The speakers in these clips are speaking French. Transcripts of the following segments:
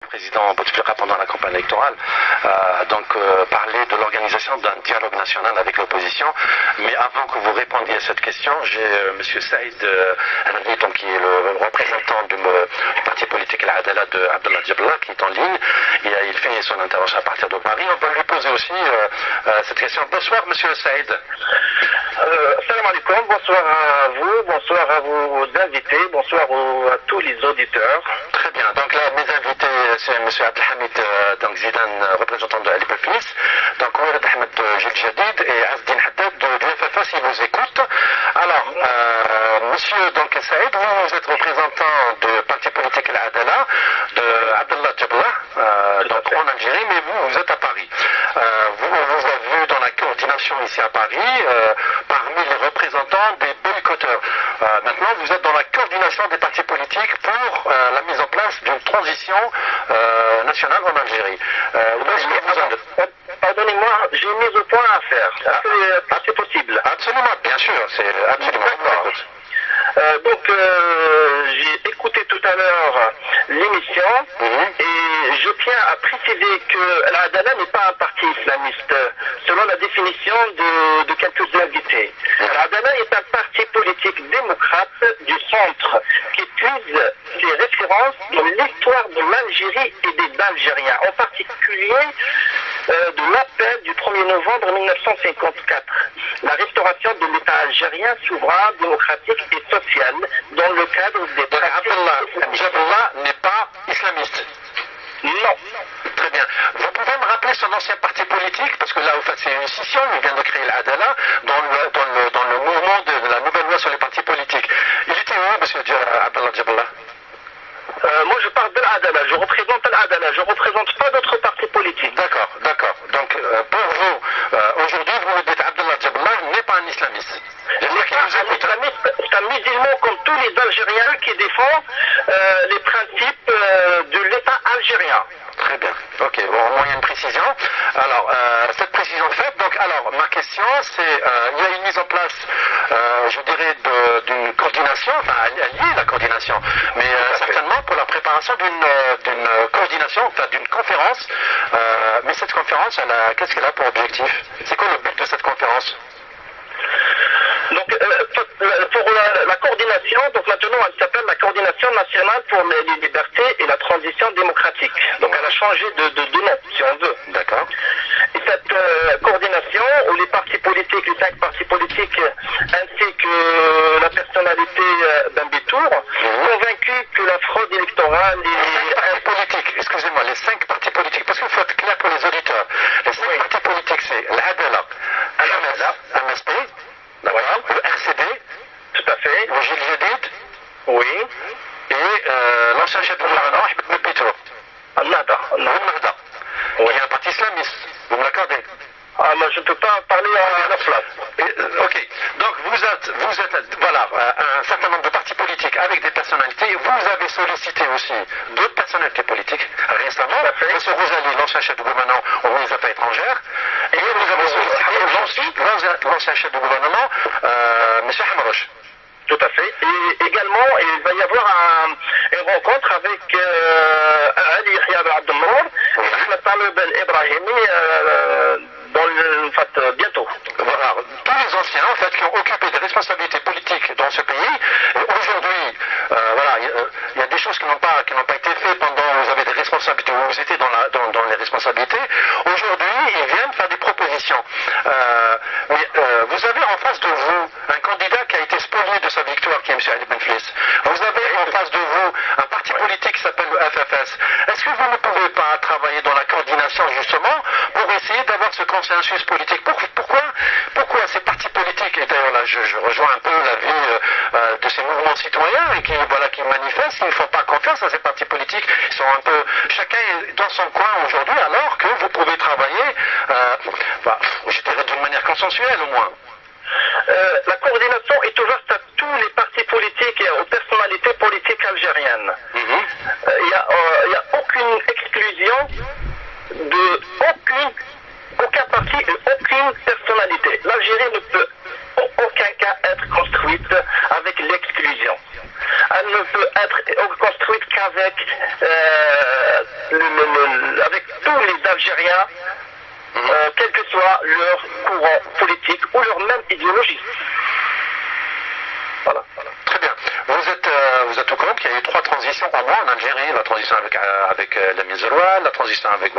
président Bouteflika pendant la campagne électorale, parler de l'organisation d'un dialogue national avec l'opposition. Mais avant que vous répondiez à cette question, j'ai M. Saïd Alaoui, qui est le représentant du parti politique Al-Adala de Abdallah Djebla, qui est en ligne. Et il fait son intervention à partir de Paris. On va lui poser aussi cette question. Bonsoir, M. Saïd. Salam alaikum, bonsoir à vous, bonsoir à vos invités, bonsoir à tous les auditeurs. Très bien, donc là, mes invités, c'est M. Abdelhamid Zidane, représentant de Alib Fnis, donc Ouad Ahmed de Gilles Jadid et Asdin Haddad du FFA, s'il vous écoute. Alors, monsieur Saïd, vous êtes représentant du parti politique Al-Adala, de Abdallah Djebla, en Algérie, mais vous êtes à Paris. Vous avez dans la coordination ici à Paris, parmi les représentants des boycotteurs. Maintenant, vous êtes dans la coordination des partis politiques pour la mise en place d'une transition nationale en Algérie. Pardonnez-moi, j'ai une mise au point à faire. Est-ce que c'est possible? Absolument, bien sûr, c'est absolument. J'ai écouté tout à l'heure l'émission et je tiens à préciser que l'Adala n'est pas un parti islamiste, selon la définition de quelques invités. L'Adala est un parti politique démocrate du centre qui puise ses références dans l'histoire de l'Algérie et des Algériens, en particulier de l'appel du 1er novembre 1954, la restauration de l'État algérien souverain, démocratique et social dans le cadre des Abdallah Djebla n'est pas islamiste. Non. Très bien. Vous pouvez me rappeler son ancien parti politique, parce que là, en fait, c'est une scission, il vient de créer l'Adala dans le mouvement de la nouvelle loi sur les partis politiques. Il était où, monsieur Abdallah Djebla? Moi, je parle de l'Adala, je représente l'Adala, je ne représente pas d'autres partis politiques. D'accord. Donc, pour vous, aujourd'hui, vous me dites Abdallah Djebla n'est pas un islamiste. C'est un musulman comme tous les Algériens qui défend les principes de l'État algérien. Très bien. Ok, bon, au moins il y a une précision. Alors, cette précision faite, ma question, c'est, il y a une mise en place, je dirais, d'une coordination, enfin, elle y est la coordination, mais certainement pour la préparation d'une coordination, enfin, d'une conférence. Mais cette conférence, qu'est-ce qu'elle a pour objectif? C'est quoi le but de cette conférence? Donc, pour la coordination, maintenant elle s'appelle la Coordination nationale pour les libertés et la transition démocratique. Donc elle a changé de nom, si on veut. D'accord. Et cette coordination, où les partis politiques, les 5 partis politiques, ainsi que la personnalité d'Ambitour, convaincus que la fraude électorale excusez-moi, les 5 partis politiques, parce qu'il faut être clair pour les auditeurs. Les 5 partis politiques, c'est l'Adala, MSP, le RCD, tout à fait, le Gilles Jadid, oui, et l'ancien chef de gouvernement, Ahmed Bitour. Al-Nahda. Il y a un parti islamiste, vous me l'accordez? Moi je ne peux pas parler à la place. Ok, donc vous êtes un certain nombre de partis politiques avec des personnalités. Vous avez sollicité aussi d'autres personnalités politiques récemment. M. Rouzali, l'ancien chef de gouvernement au ministre des Affaires étrangères. Et vous avez sollicité l'ancien chef de gouvernement, M. Hamrouche. Tout à fait. Et également, il va y avoir une rencontre avec Ali Yahya Abdelmour et Ahmed Talib El-Ibrahimi bientôt. Voilà, tous les anciens en fait qui ont occupé des responsabilités politiques dans ce pays. Aujourd'hui, il y a des choses qui n'ont pas été faites pendant que vous avez des responsabilités, où vous étiez dans les responsabilités. Aujourd'hui, ils viennent faire des propositions. Mais vous avez en face de vous un candidat qui a été spolié de sa victoire, qui est M. Ali Benflis. Vous avez en face de vous un parti politique qui s'appelle le FFS. Est-ce que vous ne pouvez pas travailler dans la coordination justement pour essayer d'avoir ce consensus politique? Pourquoi ces partis politiques, et d'ailleurs là je rejoins un peu la vie de ces mouvements citoyens et qui manifestent, ils ne font pas confiance à ces partis politiques, ils sont un peu, chacun est dans son coin aujourd'hui, alors que vous pouvez travailler, je dirais d'une manière consensuelle au moins. La coordination est ouverte à tous les partis politiques et aux personnalités politiques algériennes. Il n'y a aucune exclusion de aucun parti et aucune personnalité. L'Algérie ne peut en aucun cas être construite avec l'exclusion. Elle ne peut être construite avec, avec tous les Algériens, quel que soit leur courant politique ou leur même idéologie. Voilà. Très bien. Vous êtes au courant qu'il y a eu 3 transitions en moins en Algérie, la transition avec Lamine Zerouane, la transition avec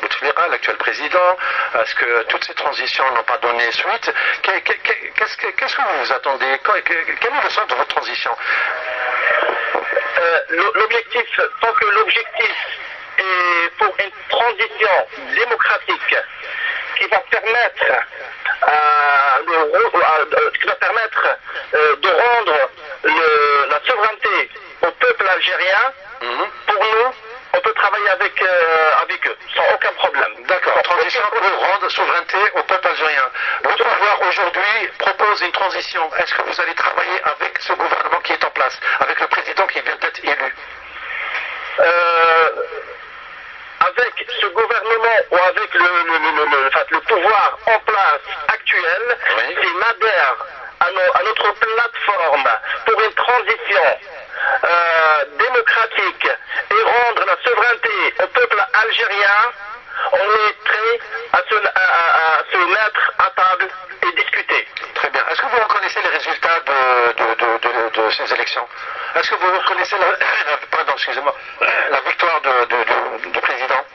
Bouteflika, l'actuel président. Est-ce que toutes ces transitions n'ont pas donné suite? Qu'est-ce que vous attendez? Quel est le sens de votre transition? L'objectif, tant que l'objectif est pour une transition démocratique qui va permettre de rendre la souveraineté au peuple algérien, pour nous, on peut travailler avec eux, sans aucun problème. D'accord, transition pour rendre souveraineté au peuple algérien. Le pouvoir aujourd'hui propose une transition. Est-ce que vous allez travailler avec ce gouvernement qui est en place, avec le président qui vient d'être élu? Avec ce gouvernement ou avec le pouvoir en place actuel, s'il adhère à notre plateforme pour une transition démocratique et rendre la souveraineté au peuple algérien, on est prêt à se mettre à table et discuter. Très bien. Est-ce que vous reconnaissez les résultats de ces élections? Est-ce que vous reconnaissez la victoire du président?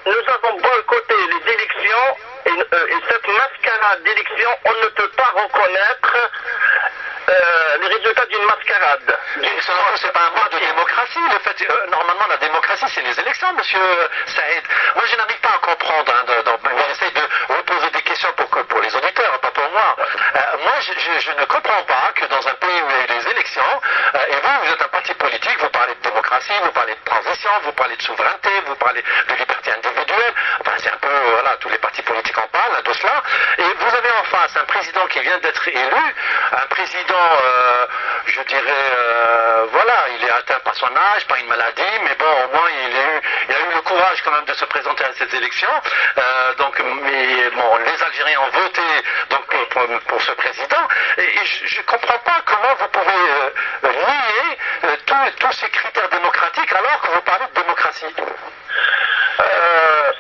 Nous avons boycotté les élections et cette mascarade d'élections, on ne peut pas reconnaître les résultats d'une mascarade. C'est pas un mode de démocratie. Normalement, la démocratie, c'est les élections, monsieur Saïd. Moi, je n'arrive pas à comprendre. J'essaie de vous poser des questions pour les auditeurs, pas pour moi. Moi, je ne comprends pas que dans un pays où il y a eu des élections, et vous êtes un parti politique, vous parlez de démocratie, vous parlez de transition, vous parlez de souveraineté, vous parlez de liberté individuelle. Enfin, c'est un peu, voilà, tous les partis politiques en parlent de cela. Et vous avez en face un président qui vient d'être élu, un président, je dirais, voilà, il est atteint par son âge, par une maladie, mais bon, au moins il a eu le courage quand même de se présenter à ces élections. Mais bon, les Algériens ont voté donc pour ce président, et je ne comprends pas comment vous pouvez nier tous ces critères démocratiques alors que vous parlez de démocratie.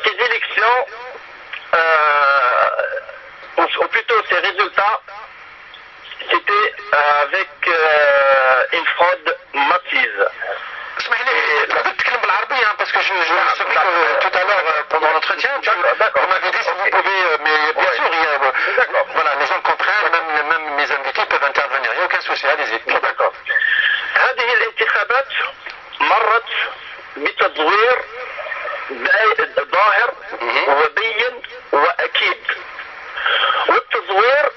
Ces élections, ou plutôt ces résultats, c'était avec une fraude massive. Parce que tout à l'heure, pendant l'entretien, vous m'avez dit si vous pouvez, mais bien sûr, voilà, les gens comprennent, même mes invités peuvent intervenir, il n'y a aucun souci, allez-y. D'accord. هذه الانتخابات مرت بتزوير ظاهر وبين وأكيد، والتزوير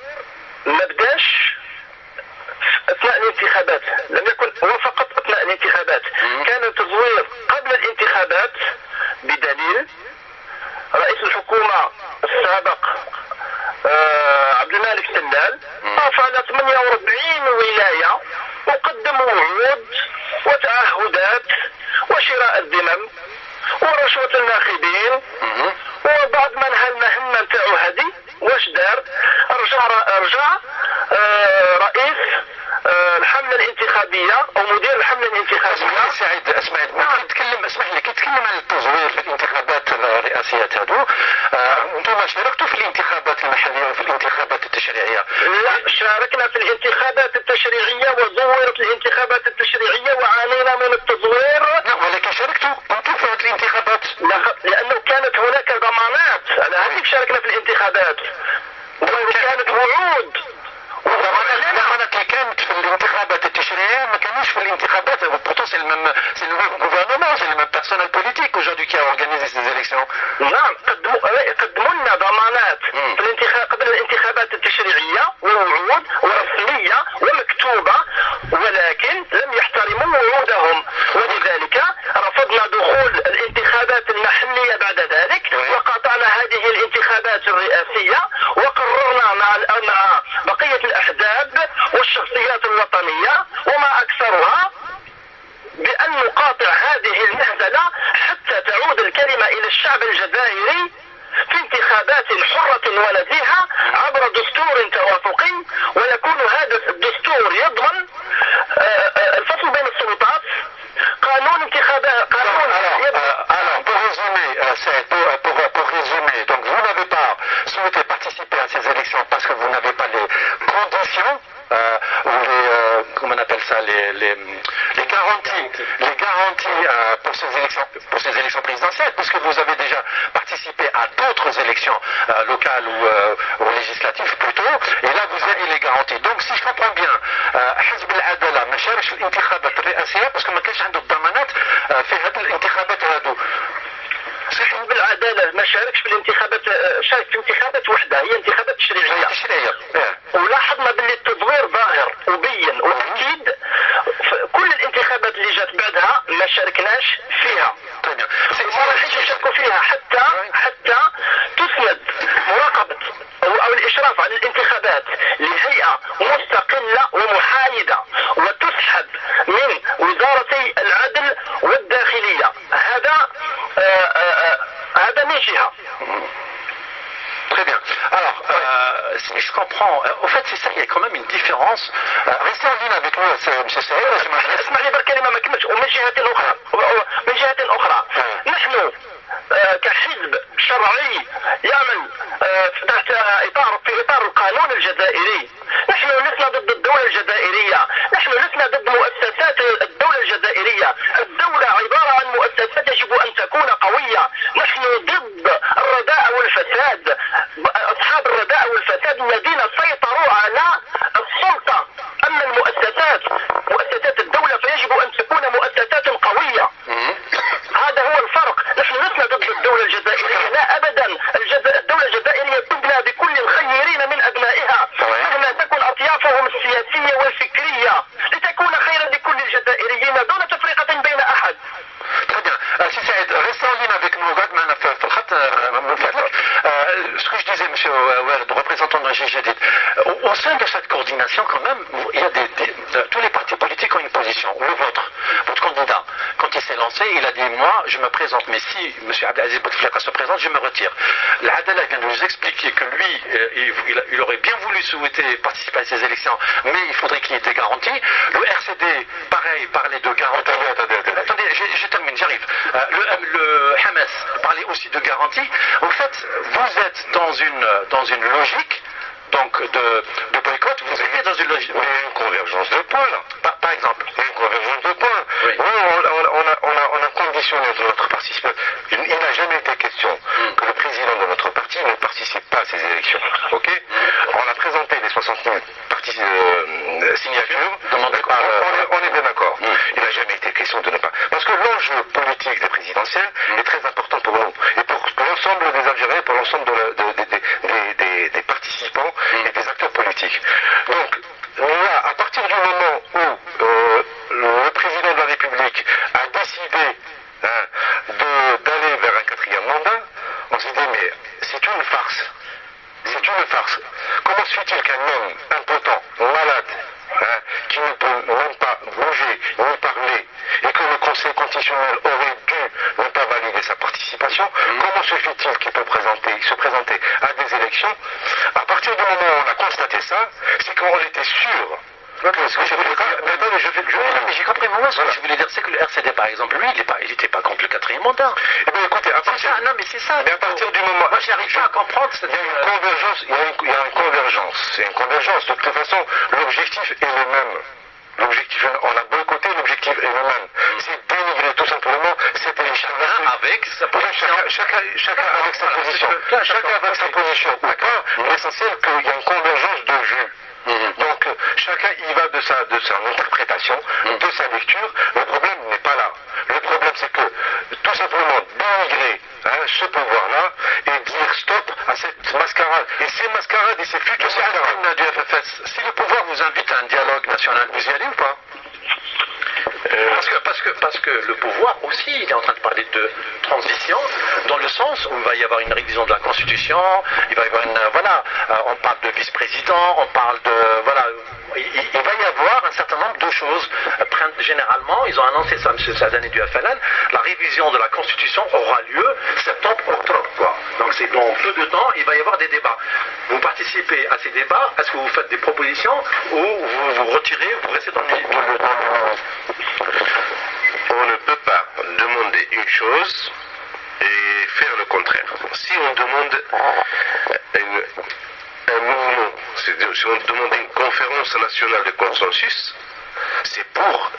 ما بداش أثناء الانتخابات، لم يكن هو فقط أثناء الانتخابات، كان التزوير قبل الانتخابات، بدليل رئيس الحكومة السابق عبد الملك سلال طاف على 48 ولاية وقدم وعود وتعهدات وشراء الذمم ورشوة الناخبين، وبعد ما انهى المهمة نتاعو هذه واش دار؟ رجع رئيس الحملة الانتخابية او مدير الحملة الانتخابية. سعيد اسمح لي كي تتكلم عن التزوير في الانتخابات الرئاسيات هذو، انتم شاركتوا في الانتخابات المحلية وفي الانتخابات التشريعية؟ لا، شاركنا في الانتخابات التشريعية وزورت الانتخابات التشريعية وعانينا من التزوير. ولكن شاركتوا انتم في هذه الانتخابات؟ لانه كانت هناك ضمانات، على هذيك شاركنا في الانتخابات وكانت وعود الضمانات اللي كانت في الانتخابات التشريعية ما كانوش في الانتخابات. Pourtant c'est le même gouvernement, c'est le même personnel politique aujourd'hui qui a organisé ces élections. نعم، قدموا لنا ضمانات في الانتخاب قبل الانتخابات التشريعية ووعود ورسمية ومكتوبة، ولكن لم يحترموا وعودهم، ولذلك رفضنا دخول الانتخابات المحلية بعد ذلك، وقاطعنا هذه الانتخابات الرئاسية، وقررنا مع بقية الأحزاب والشخصيات الوطنية وما أكثرها بأن نقاطع هذه المهزلة حتى تعود الكلمة إلى الشعب الجزائري في انتخابات حرة ونزيهة عبر دستور توافقي، ويكون هذا الدستور يضمن الفصل بين السلطات. قانون انتخابات قانون alors, pour résumer, pour résumer, donc vous n'avez pas souhaité participer à ces élections parce que vous n'avez pas les conditions ou comment on appelle ça, les garanties pour ces élections présidentielles, puisque vous avez déjà participé à d'autres élections locales ou législatives plutôt, et là vous avez les garanties. Donc si je comprends bien, حزب العدالة ما شاركش في الانتخابات الرئاسية باسكو ما كانش عنده الضمانات في هذه الانتخابات هذو. حزب العدالة ما شاركش في الانتخابات، شارك في انتخابات وحدة هي انتخابات تشريعية. ولاحظنا باللي التزوير ظاهر وبين واكيد كل الانتخابات اللي جات بعدها ما شاركناش فيها. ما راحش يشاركوا فيها حتى تسند مراقبة او الاشراف على الانتخابات لهيئة مستقلة ومحايدة وتسحب من وزارتي العدل والداخلية. هذا من جهة. Très bien. Alors, si je comprends, au fait, c'est ça, il y a quand même une différence. Restez en ligne avec nous, M. Saïd. اسمع لي برك كلمة ما كملتش. ومن جهة أخرى نحن كحزب شرعي يعمل في إطار القانون الجزائري، نحن لسنا ضد الدولة الجزائرية، نحن لسنا ضد مؤسسات الدولة الجزائرية. الدولة عبارة عن مؤسسات يجب أن تكون قوية. نحن ضد الرداء والفساد، أصحاب الرداء والفساد الذين سيطروا على السلطة. أما مؤسسات الدولة فيجب أن تكون مؤسسات قوية. هذا هو الفرق. نحن لسنا ضد الدولة الجزائرية، لا أبدا. الدولة الجزائرية تبنى بكل الخيرين من أبنائها مهما تكن أطيافهم السياسية والفكرية لتكون خيرا لكل الجزائريين دون تفرقة بين أحد. Si Saïd, restez en ligne avec nous. Ce que je disais, M. Oued, représentant de la GGD, au sein de cette coordination, quand même, il y a tous les partis politiques ont une position. Le vôtre, votre candidat, quand il s'est lancé, il a dit moi, je me présente, mais si M. Abdelaziz Bouteflika se présente, je me retire. L'Adala vient de nous expliquer que lui, il aurait bien voulu souhaiter participer à ces élections, mais il faudrait qu'il y ait des garanties. Le RCD, pareil, parlait de garanties. Attendez, je termine, j'arrive. Le Hamas parlait aussi de garanties. Au fait, vous êtes dans une logique donc de boycott, vous êtes dans une logique. Mais il y a une convergence de points là. Par exemple. Il y a une convergence de points. Oui. Nous, on a conditionné notre participation. Il n'a jamais été question que le président de notre parti ne participe pas à ces élections. Ok. On a présenté les 60 000 signatures. On est bien d'accord. Il n'a jamais été question de ne pas. Parce que l'enjeu politique des présidentielles est très important pour nous. Et pour l'ensemble des Algériens, pour l'ensemble des participants et des acteurs politiques. Donc, là, à partir du moment où le président de la République a décidé d'aller vers un 4e mandat, on s'est dit, mais c'est une farce. C'est une farce. Comment se fait-il qu'un homme impotent, malade, qui ne peut même pas bouger, ni parler, et que le Conseil constitutionnel aurait dû ne pas valider sa participation, comment se fait-il qu'il peut se présenter à des élections? À partir du moment où on a constaté ça, c'est qu'on était sûr. J'ai compris, moi, ce que je voulais dire, c'est que le RCD, par exemple, lui, il n'était pas contre le 4e mandat. Eh bien, écoutez, non, mais c'est ça. Mais à partir du moment. Moi, j'arrive pas à comprendre. Il y a une convergence, il y a une convergence. C'est une convergence. De toute façon, l'objectif est le même. L'objectif, on a boycotté, l'objectif est le même. C'est dénigrer tout simplement cette élection. Avec sa position. Chacun avec sa position. Chacun avec sa position. D'accord. L'essentiel, qu'il y a une convergence de vues. Donc chacun y va de son interprétation, de sa lecture. Le problème n'est pas là. Le problème c'est que tout simplement dénigrer ce pouvoir-là et dire stop à cette mascarade. Et ces mascarades et ces futures mascarades du FFS, si le pouvoir vous invite à un dialogue national, vous y allez ou pas? Parce que le pouvoir aussi, il est en train de parler de transition, dans le sens où il va y avoir une révision de la Constitution, il va y avoir on parle de vice-président, on parle de, il va y avoir un certain nombre de choses. Généralement, ils ont annoncé ça, M. Sadani du FLN, la révision de la Constitution aura lieu septembre-octobre, quoi. Donc c'est dans peu de temps, il va y avoir des débats. Vous participez à ces débats, est-ce que vous faites des propositions ou vous vous retirez, vous restez dans le On ne peut pas demander une chose et faire le contraire. Si on demande un mouvement, c'est-à-dire si on demande une conférence nationale de consensus, c'est pour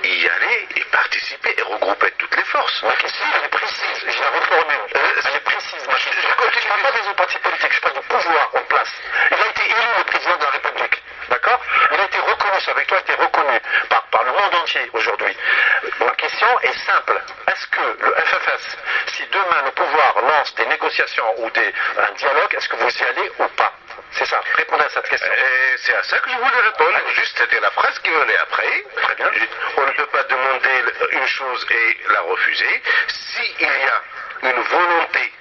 y aller et participer et regrouper toutes les forces. Ma question, elle est précise, je la reformule. Elle est précise, ma question. Je ne parle pas des autres partis politiques, je parle du pouvoir en place. Il a été élu le président de la République, d'accord? Il a été reconnu, ça avec toi, a été reconnu par le monde entier aujourd'hui. Ma question est simple. Est-ce que le FFS, si demain le pouvoir lance des négociations ou un dialogue, est-ce que vous y allez ou pas? C'est ça, répondez à cette question. Et c'est à ça que je voulais répondre. Juste, c'était la phrase qui venait après. Très bien. On ne peut pas demander une chose et la refuser. S'il y a une volonté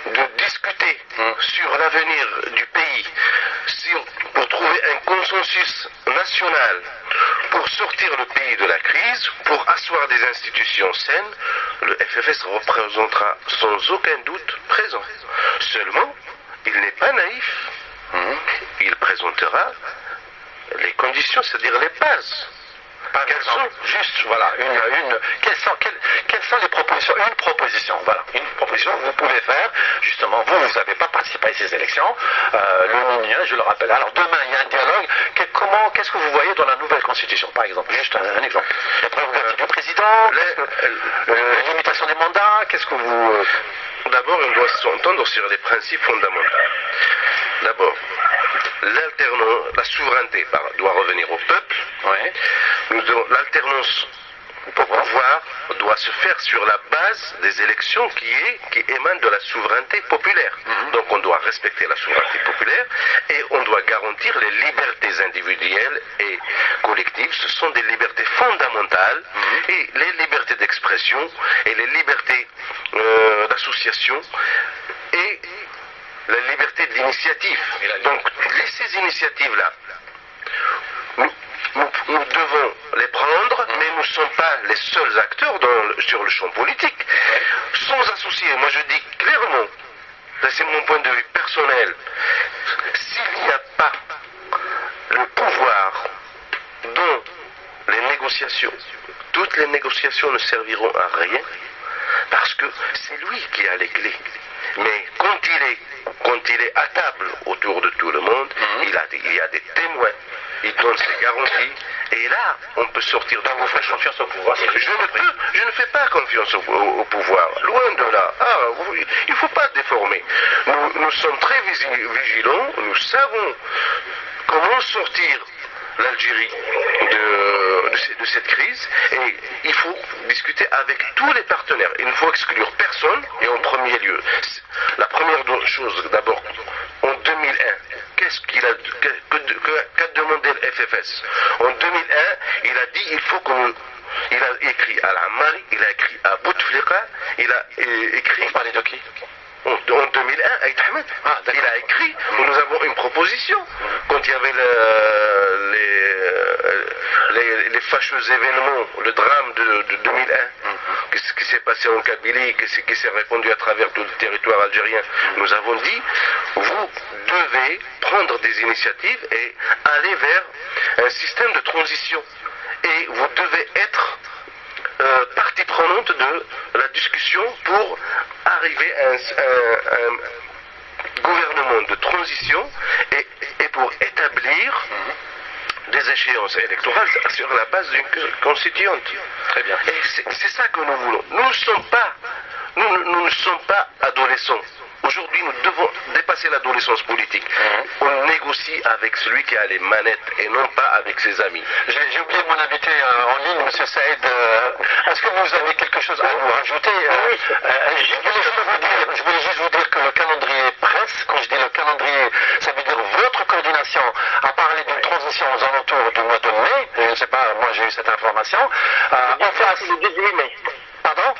de discuter sur l'avenir du pays, pour trouver un consensus national, pour sortir le pays de la crise, pour asseoir des institutions saines, le FFS représentera sans aucun doute présent. Seulement, il n'est pas naïf. Il présentera les conditions, c'est-à-dire les bases. Quelles sont, juste, voilà, quelles sont les propositions? Une proposition, voilà, une proposition que vous pouvez faire, justement, vous n'avez pas participé à ces élections, le MINIA, je le rappelle. Alors demain, il y a un dialogue, qu'est-ce que vous voyez dans la nouvelle constitution, par exemple? Juste un exemple. La prérogative du président, la limitation des mandats, qu'est-ce que vous... D'abord, on doit s'entendre sur les principes fondamentaux. D'abord, la souveraineté doit revenir au peuple. Ouais. L'alternance au pouvoir doit se faire sur la base des élections qui émanent de la souveraineté populaire. Donc on doit respecter la souveraineté populaire et on doit garantir les libertés individuelles et collectives. Ce sont des libertés fondamentales et les libertés d'expression et les libertés d'association et la liberté d'initiative. Donc ces initiatives-là, nous devons les prendre, mais nous ne sommes pas les seuls acteurs sur le champ politique. Sans associer, moi je dis clairement, c'est mon point de vue personnel, s'il n'y a pas le pouvoir dans les négociations, toutes les négociations ne serviront à rien, parce que c'est lui qui a les clés. Mais quand il est à table autour de tout le monde, il y a des témoins, il donne ses garanties, et là, on peut sortir de... Donc vous faites confiance au pouvoir? Je ne fais pas confiance au pouvoir, loin de là. Il ne faut pas déformer. Nous sommes très vigilants, nous savons comment sortir l'Algérie de cette crise, et il faut discuter avec tous les partenaires. Il ne faut exclure personne, et en premier lieu, la première chose d'abord, en 2001, qu'a demandé le FFS? En 2001, il a dit il faut il a écrit à la Mari, il a écrit à Bouteflika, il a écrit... Vous parlez de qui? En 2001, avec Ahmed, il a écrit, nous avons une proposition. Quand il y avait les fâcheux événements, le drame de 2001, ce qui s'est passé en Kabylie, qui s'est répandu à travers tout le territoire algérien, nous avons dit, vous devez prendre des initiatives et aller vers un système de transition. Et vous devez être partie prenante de la discussion pour arriver à un gouvernement de transition et pour établir des échéances électorales sur la base d'une constituante. Très bien. Et c'est ça que nous voulons. Nous ne sommes pas adolescents. Aujourd'hui, nous devons dépasser l'adolescence politique. On négocie avec celui qui a les manettes et non pas avec ses amis. J'ai oublié mon invité en ligne, M. Saïd. Est-ce que vous avez quelque chose à vous rajouter? Je voulais juste vous dire que le calendrier presse, quand je dis le calendrier, ça veut dire votre coordination a parlé d'une transition aux alentours du mois de mai. Je ne sais pas, moi j'ai eu cette information. En face... Le 18 mai. Pardon?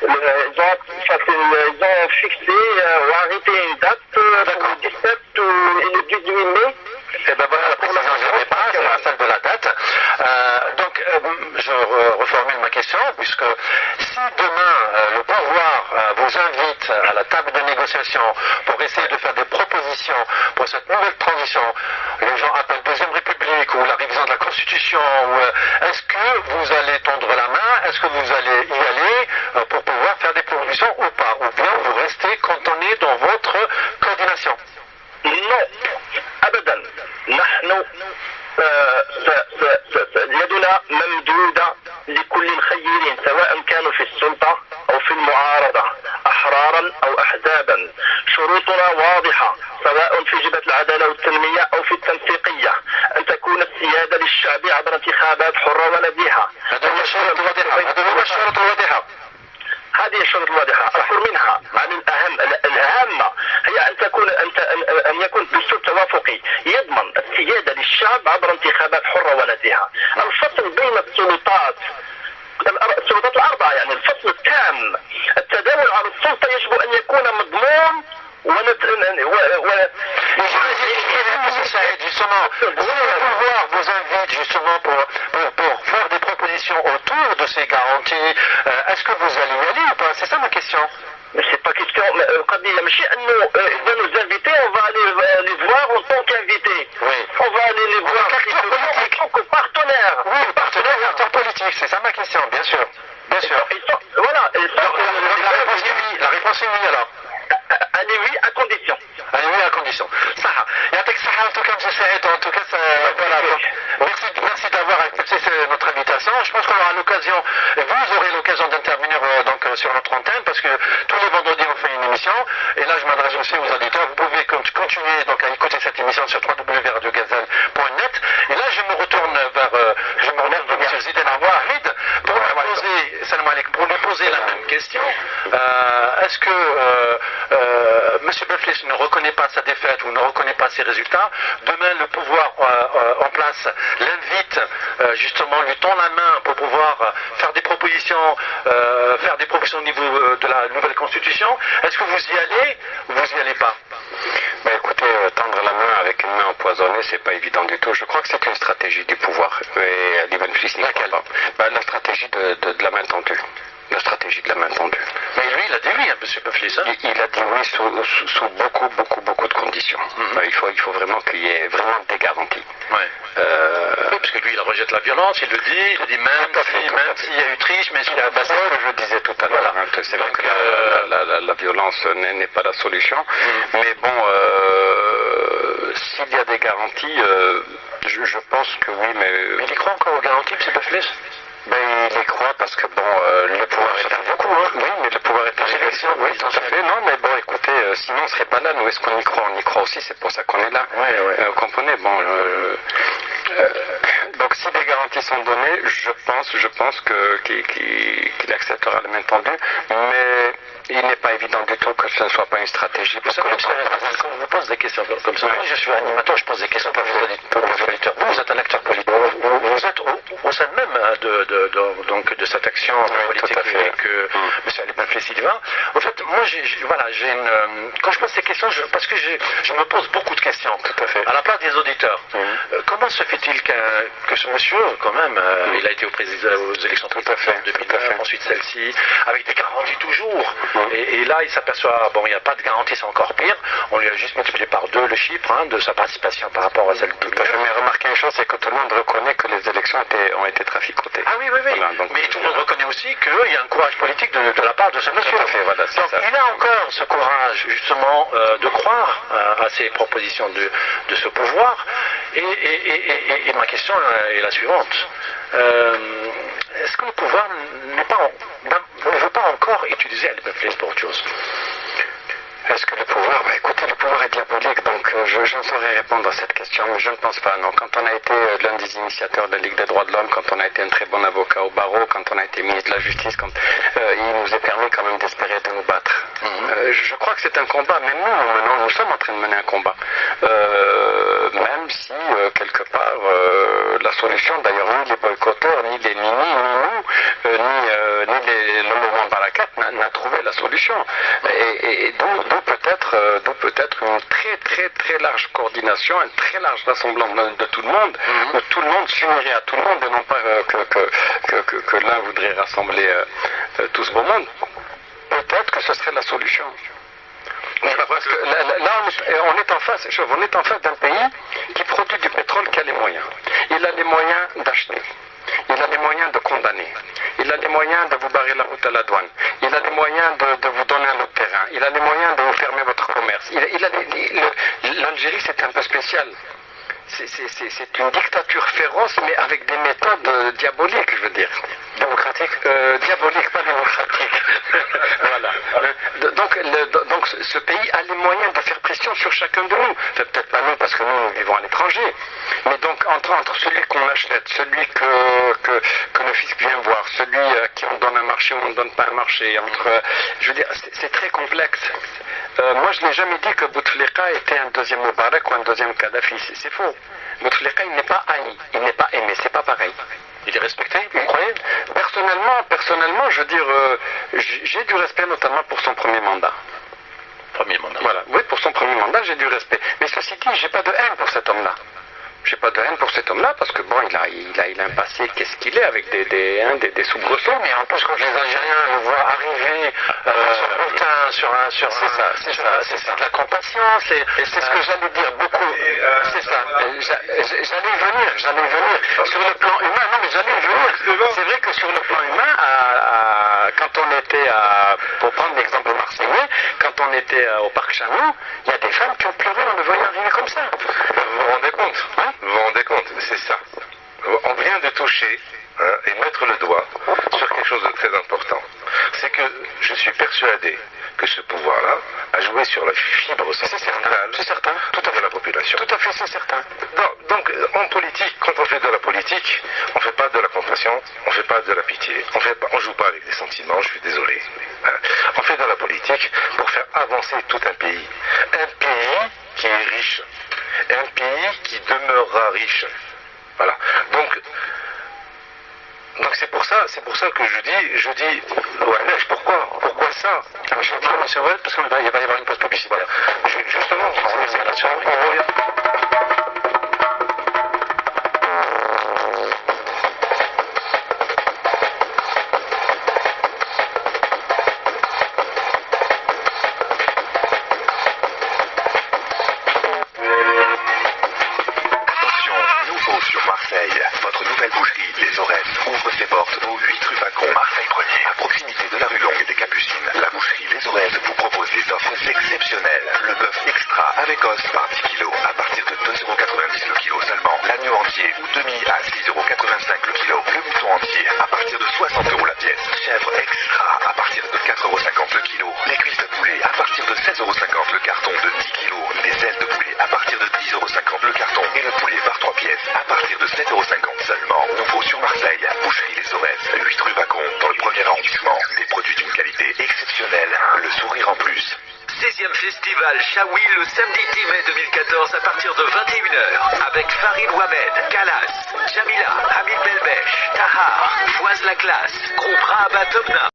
Ils ont fixé ou arrêté une date pour le 17 et le 18 mai. Et bien voilà, la précision, je n'avais pas, c'est celle de la date. Donc, je reformule ma question, puisque si demain le pouvoir vous invite mettent à la table de négociation pour essayer de faire des propositions pour cette nouvelle transition, les gens appellent Deuxième République ou la révision de la Constitution, est-ce que vous allez tendre la main, est-ce que vous allez y aller pour pouvoir faire des propositions ou pas, ou bien vous restez cantonné dans votre coordination? Non, أبدا. نحن يدنا ممدودة لكل الخيرين سواء كانوا في السلطة أو في المعارضة، أحرارا أو أحزابا. شروطنا واضحة سواء في جبهة العدالة والتنمية أو في التنسيقية، أن تكون السيادة للشعب عبر انتخابات حرة ونزيهة. هذه الشروط الواضحة. هذه الشروط الواضحة. أذكر منها عن الأهمة هي أن يكون الدستور توافقي يضمن السيادة للشعب عبر انتخابات حرة ونزيهة. الفصل بين السلطات الأربعة، يعني الفصل التام، التداول على السلطة يجب أن يكون مضمون justement, vous invite justement pour faire des propositions autour de ces garanties. Est-ce que vous allez y aller ou pas? C'est ça ma question. Mais c'est pas question. القضية ماشي انه إذا nous inviter, on va aller les voir en tant qu'invités. Oui. On va aller les voir en tant que partenaires. Oui, partenaires et acteurs politiques, c'est ça ma question, bien sûr. Bien sûr. Voilà. La réponse est oui alors. Allez oui, à condition. Allez oui, à condition. Ça, Yatek Saha, en tout cas, M. Saïd, en tout cas, voilà. Merci d'avoir accepté notre invitation. Je pense qu'on aura l'occasion, vous aurez l'occasion d'intervenir donc sur notre antenne, parce que tous les vendredis on fait une émission. Et là, je m'adresse aussi aux auditeurs. Vous pouvez continuer donc à écouter cette émission sur www.radiogazelle.net. Et là, je me retourne vers M. Ziden Awahid pour lui poser la même question. Est-ce que M. Bouteflika ne reconnaît pas sa défaite ou ne reconnaît pas ses résultats? Demain, le pouvoir en place l'invite, justement, lui tend la main pour pouvoir faire des propositions au niveau de la nouvelle constitution. Est-ce que vous y allez ou vous y allez pas? Ben écoutez, tendre la main avec une main empoisonnée, c'est pas évident du tout. Je crois que c'est une stratégie du pouvoir. Et Liban Fils n'y croit pas. Ben, la stratégie de la main tendue. La stratégie de la main tendue. Mais lui, il a dit oui, hein, M. Bouteflika. Il a dit oui sous beaucoup de conditions. Ben, il faut vraiment qu'il y ait vraiment des garanties. Ouais. Oui, parce que lui, il rejette la violence, il le dit même s'il y a eu triche, mais s'il y a c'est ce que je disais tout à l'heure. Voilà. C'est vrai que la violence n'est pas la solution. Mais bon, s'il y a des garanties, je pense que oui, mais il y croit encore aux garanties, M. Bouteflika? Ben, il y croit parce que bon, le pouvoir est beaucoup, hein. Oui, mais le pouvoir est élection, oui, tout à fait. Non, mais bon, écoutez, sinon on serait pas là. Nous, est-ce qu'on y croit? On y croit aussi, c'est pour ça qu'on est là. Ouais. Vous comprenez? Bon, donc si des garanties sont données, je pense qu'il acceptera la main tendue, mais il n'est pas évident du tout que ce ne soit pas une stratégie. Vous savez, quand on vous pose des questions comme ça, moi je suis animateur, je pose des questions pour vos auditeurs. Vous êtes un acteur politique. Vous êtes au sein même de cette action politique que M. Ali Bouteflika. En fait, moi, quand je pose ces questions, parce que je me pose beaucoup de questions. Tout à fait. À la place des auditeurs. Comment se fait-il que ce monsieur, quand même, il a été aux élections présidentielles en 2009, ensuite celle-ci, avec des garanties toujours. Et là, il s'aperçoit, bon, il n'y a pas de garantie, c'est encore pire. On lui a juste multiplié par 2 le chiffre de sa participation par rapport à celle de 2009. Mais remarquez une chose, c'est que tout le monde reconnaît que les élections ont été traficotées. Ah oui. Voilà, donc, mais tout le monde reconnaît aussi qu'il y a un courage politique de la part de ce monsieur. Tout à fait, voilà, donc ça. Il a encore ce courage, justement, de croire à ces propositions de ce pouvoir. Et ma question est la suivante. Est-ce que le pouvoir ne veut pas encore utiliser Ali Bouteflika pour autre chose? Est-ce que le pouvoir, écoutez, le pouvoir est diabolique, donc je ne saurais répondre à cette question, mais je ne pense pas, non. Quand on a été l'un des initiateurs de la Ligue des droits de l'homme, quand on a été un très bon avocat au barreau, quand on a été ministre de la Justice, il nous est permis quand même d'espérer de nous battre. Je crois que c'est un combat, mais nous sommes en train de mener un combat. Même si, quelque part, la solution, d'ailleurs, ni les boycotteurs, ni les Nini, ni nous, ni le mouvement Barakat n'a trouvé la solution. Et d'où peut-être une très large coordination, un très large rassemblement de tout le monde, où tout le monde s'unirait à tout le monde, et non pas que l'un voudrait rassembler tout ce beau monde. Peut-être que ce serait la solution. Parce que là, on est en face, on est en face d'un pays qui produit du pétrole qui a les moyens. Il a les moyens d'acheter. Il a les moyens de condamner. Il a les moyens de vous barrer la route à la douane. Il a les moyens de vous donner un autre terrain. Il a les moyens de vous fermer votre commerce. L'Algérie, c'est un peu spécial. C'est une dictature féroce, mais avec des méthodes diaboliques, je veux dire. Démocratique Diabolique, pas démocratique. Voilà. Donc ce pays a les moyens de faire pression sur chacun de nous. Peut-être pas nous, parce que nous vivons à l'étranger. Mais donc, entre celui qu'on achète, celui que le fisc vient voir, celui à qui on donne un marché ou on ne donne pas un marché, je veux dire, c'est très complexe. Moi, je n'ai jamais dit que Bouteflika était un deuxième Moubarak ou un deuxième Kadhafi. C'est faux. Bouteflika, il n'est pas haï, il n'est pas aimé, c'est pas pareil. Il est respecté, vous croyez? Personnellement, je veux dire, j'ai du respect notamment pour son premier mandat. Premier mandat. Voilà, oui, pour son premier mandat, j'ai du respect. Mais ceci dit, j'ai pas de haine pour cet homme-là. J'ai pas de haine pour cet homme-là parce que bon, il a un passé, qu'est-ce qu'il est, avec des soubresauts. Mais en plus, quand les Algériens le voient arriver c'est ça, de la compassion, et c'est ce que j'allais dire beaucoup. C'est ça. J'allais venir. Sur le plan humain, non mais j'allais venir. C'est vrai que sur le plan humain, quand on était pour prendre l'exemple marseillais, quand on était au Parc Chanou, il y a des femmes qui ont pleuré en le voyant arriver comme ça. Vous vous rendez compte, hein? Vous vous rendez compte, c'est ça. On vient de toucher et mettre le doigt sur quelque chose de très important. C'est que je suis persuadé que ce pouvoir-là a joué sur la fibre centrale tout à fait, de la population. Tout à fait, c'est certain. Donc, en politique, quand on fait de la politique, on ne fait pas de la compassion, on ne fait pas de la pitié, on ne joue pas avec des sentiments, je suis désolé. On fait de la politique pour faire avancer tout un pays. Un pays qui est riche. Un pays qui demeurera riche. Voilà. Donc c'est pour ça que je dis, ouais, pourquoi ça? C'est vrai, parce qu'il va y avoir une pause publicitaire. Justement, on revient. Votre nouvelle boucherie Les Oreilles ouvre ses portes au 8 rue Bacon, Marseille 1er, à proximité de la rue Longue et des Capucines. La boucherie Les Oreilles vous propose des offres exceptionnelles. Le bœuf extra avec os par 10 kg à partir de 2,90 € le kilo seulement. L'agneau entier ou demi à 6,85 € le kilo. Le mouton entier à partir de 60 € la pièce. Chèvre extra à partir de 4,50 € le kilo. Les cuisses de poulet à partir de 16,50 € le carton de 10 kg. Les ailes de poulet à partir de 10,50 € le carton. Et le poulet par 3 pièces à partir de 7,50 € seulement. Nouveau sur Marseille, boucherie Les Aurès, 8 rue Bacon, dans le premier arrondissement. Des produits d'une qualité exceptionnelle, le sourire en plus. 16e festival Chaoui le samedi 10 mai 2014 à partir de 21h avec Farid Ouamed, Kalas, Jamila, Hamid Belbèche, Tahar, Fouaz la classe, groupe Rabat Tobna.